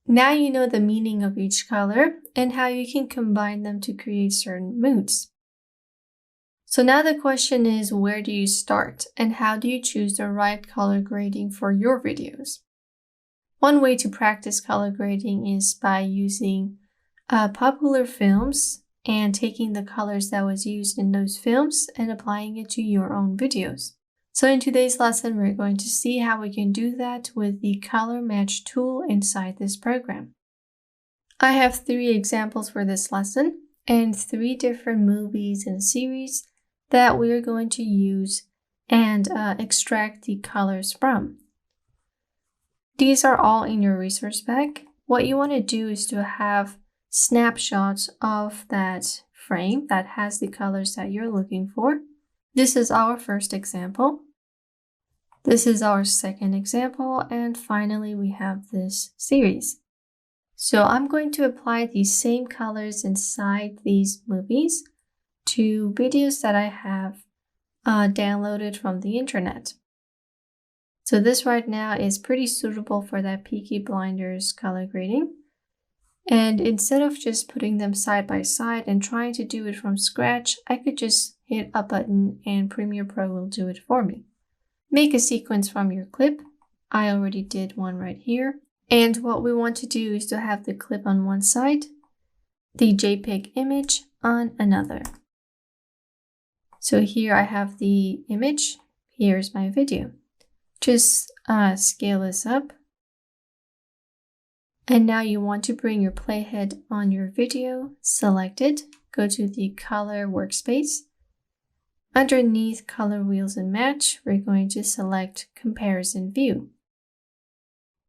Now you know the meaning of each color and how you can combine them to create certain moods. So now the question is, where do you start and how do you choose the right color grading for your videos? One way to practice color grading is by using popular films and taking the colors that was used in those films and applying it to your own videos. So in today's lesson, we're going to see how we can do that with the color match tool inside this program. I have 3 examples for this lesson and 3 different movies and series that we're going to use and extract the colors from. These are all in your resource pack. What you want to do is to have snapshots of that frame that has the colors that you're looking for. This is our first example. This is our second example. And finally, we have this series. So I'm going to apply these same colors inside these movies to videos that I have downloaded from the internet. So this right now is pretty suitable for that Peaky Blinders color grading. And instead of just putting them side by side and trying to do it from scratch, I could just hit a button and Premiere Pro will do it for me. Make a sequence from your clip. I already did one right here. And what we want to do is to have the clip on one side, the JPEG image on another. So here I have the image. Here's my video. Just scale this up. And now you want to bring your playhead on your video, select it, go to the color workspace. Underneath color wheels and match, we're going to select comparison view.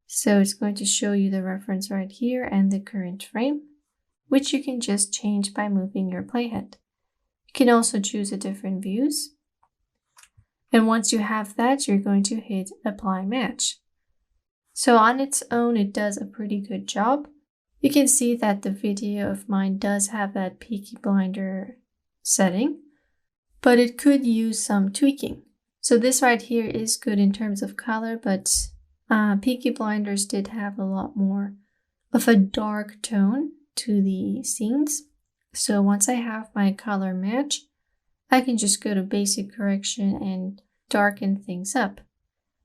So it's going to show you the reference right here and the current frame, which you can just change by moving your playhead. You can also choose a different views. And once you have that, you're going to hit apply match. So on its own, it does a pretty good job. You can see that the video of mine does have that Peaky Blinder setting, but it could use some tweaking. So this right here is good in terms of color, but Peaky Blinders did have a lot more of a dark tone to the scenes. So once I have my color match, I can just go to basic correction and darken things up.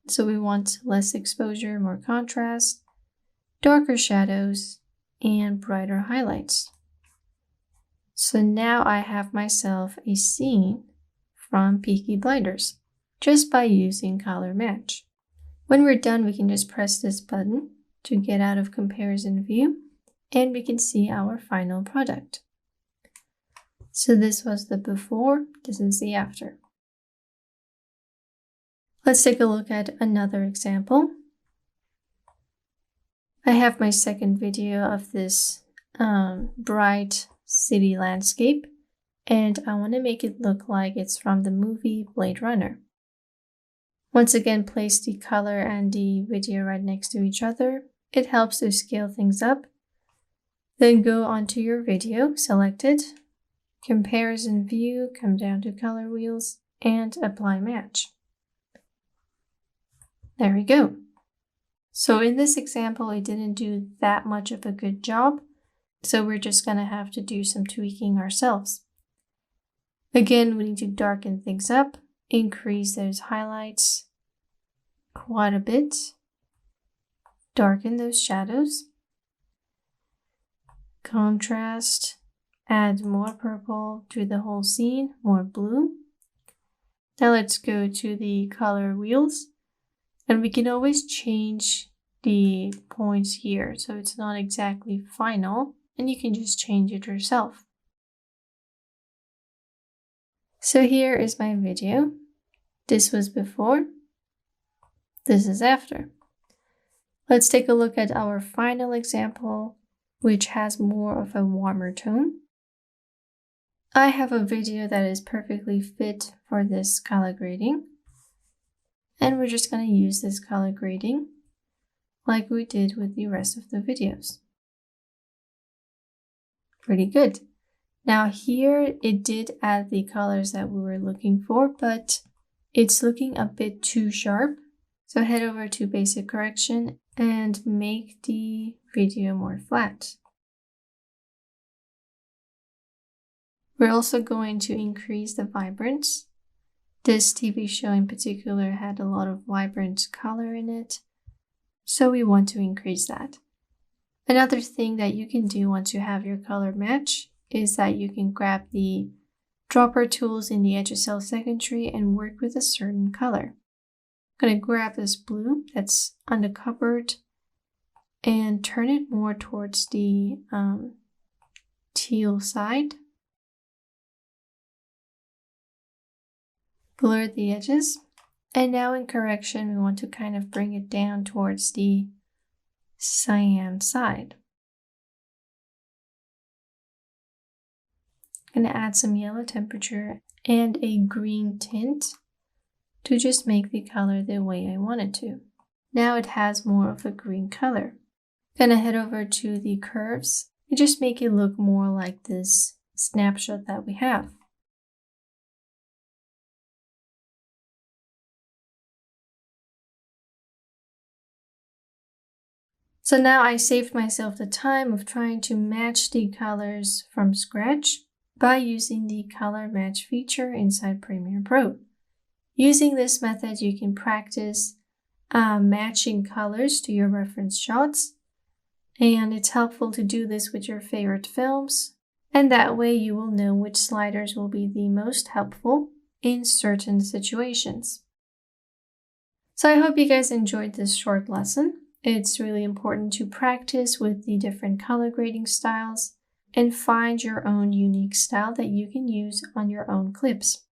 So we want less exposure, more contrast, darker shadows, and brighter highlights. So now I have myself a scene from Peaky Blinders just by using color match. When we're done, we can just press this button to get out of comparison view and we can see our final product. So this was the before, this is the after. Let's take a look at another example. I have my second video of this bright city landscape, and I want to make it look like it's from the movie Blade Runner. Once again, place the color and the video right next to each other. It helps to scale things up. Then go onto your video, select it, comparison view, come down to color wheels, and apply match. There we go. So in this example, it didn't do that much of a good job, so we're just going to have to do some tweaking ourselves. Again, we need to darken things up, increase those highlights quite a bit, darken those shadows, contrast, add more purple to the whole scene, more blue. Now let's go to the color wheels. And we can always change the points here, so it's not exactly final, and you can just change it yourself. So here is my video. This was before, this is after. Let's take a look at our final example, which has more of a warmer tone. I have a video that is perfectly fit for this color grading. And we're just going to use this color grading like we did with the rest of the videos. Pretty good. Now here it did add the colors that we were looking for, but it's looking a bit too sharp. So head over to basic correction and make the video more flat. We're also going to increase the vibrance. This TV show in particular had a lot of vibrant color in it, so we want to increase that. Another thing that you can do once you have your color match is that you can grab the dropper tools in the Edge of Cell secondary and work with a certain color. I'm going to grab this blue that's on the cupboard and turn it more towards the teal side. Blur the edges. And now in correction, we want to kind of bring it down towards the cyan side. I'm going to add some yellow temperature and a green tint to just make the color the way I want it to. Now it has more of a green color. Gonna head over to the curves and just make it look more like this snapshot that we have. So now I saved myself the time of trying to match the colors from scratch by using the color match feature inside Premiere Pro. Using this method, you can practice matching colors to your reference shots, and it's helpful to do this with your favorite films, and that way you will know which sliders will be the most helpful in certain situations. So I hope you guys enjoyed this short lesson. It's really important to practice with the different color grading styles and find your own unique style that you can use on your own clips.